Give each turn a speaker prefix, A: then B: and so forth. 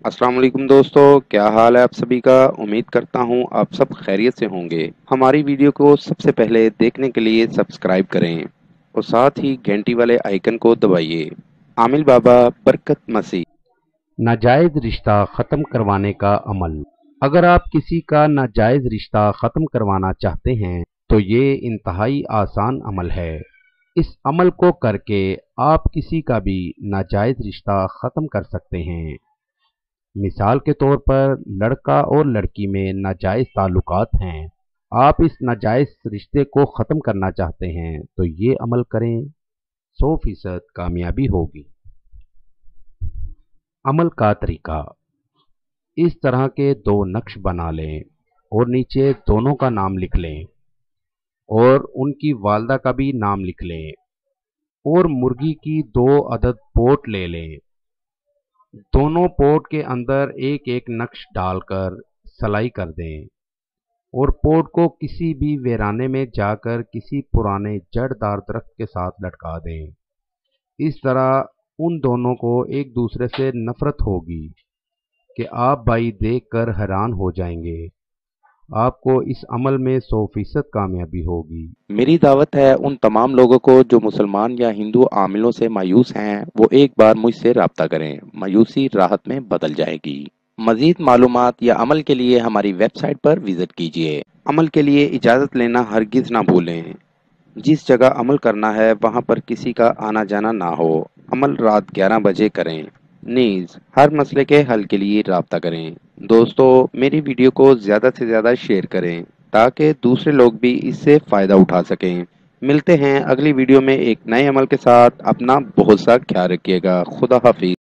A: अस्सलाम वालेकुम दोस्तों, क्या हाल है आप सभी का। उम्मीद करता हूँ आप सब खैरियत से होंगे। हमारी वीडियो को सबसे पहले देखने के लिए सब्सक्राइब करें और साथ ही घंटी वाले आइकन को दबाइए। आमिल बाबा बरकत मसीह।
B: नाजायज रिश्ता ख़त्म करवाने का अमल। अगर आप किसी का नाजायज रिश्ता ख़त्म करवाना चाहते हैं तो ये इंतहाई आसान अमल है। इस अमल को करके आप किसी का भी नाजायज रिश्ता ख़त्म कर सकते हैं। मिसाल के तौर पर लड़का और लड़की में नाजायज ताल्लुकात हैं। आप इस नाजायज रिश्ते को ख़त्म करना चाहते हैं तो ये अमल करें, 100% कामयाबी होगी। अमल का तरीका: इस तरह के दो नक्श बना लें और नीचे दोनों का नाम लिख लें और उनकी वालदा का भी नाम लिख लें और मुर्गी की 2 अदद पोट ले लें। दोनों पोट के अंदर एक एक नक्श डालकर सलाई कर दें और पोट को किसी भी वीराने में जाकर किसी पुराने जड़दार दरख्त के साथ लटका दें। इस तरह उन दोनों को एक दूसरे से नफरत होगी कि आप भाई देखकर हैरान हो जाएंगे। आपको इस अमल में 100% कामयाबी होगी।
A: मेरी दावत है उन तमाम लोगों को जो मुसलमान या हिंदू आमिलों से मायूस हैं, वो एक बार मुझसे राब्ता करें। मायूसी राहत में बदल जाएगी। मजीद मालूमात या अमल के लिए हमारी वेबसाइट पर विजिट कीजिए। अमल के लिए इजाज़त लेना हरगिज़ ना भूलें। जिस जगह अमल करना है वहां पर किसी का आना जाना ना हो। अमल रात 11 बजे करें। नीज हर मसले के हल के लिए राब्ता करें। दोस्तों, मेरी वीडियो को ज़्यादा से ज़्यादा शेयर करें ताकि दूसरे लोग भी इससे फ़ायदा उठा सकें। मिलते हैं अगली वीडियो में एक नए अमल के साथ। अपना बहुत सा ख्याल रखिएगा। खुदा हाफिज।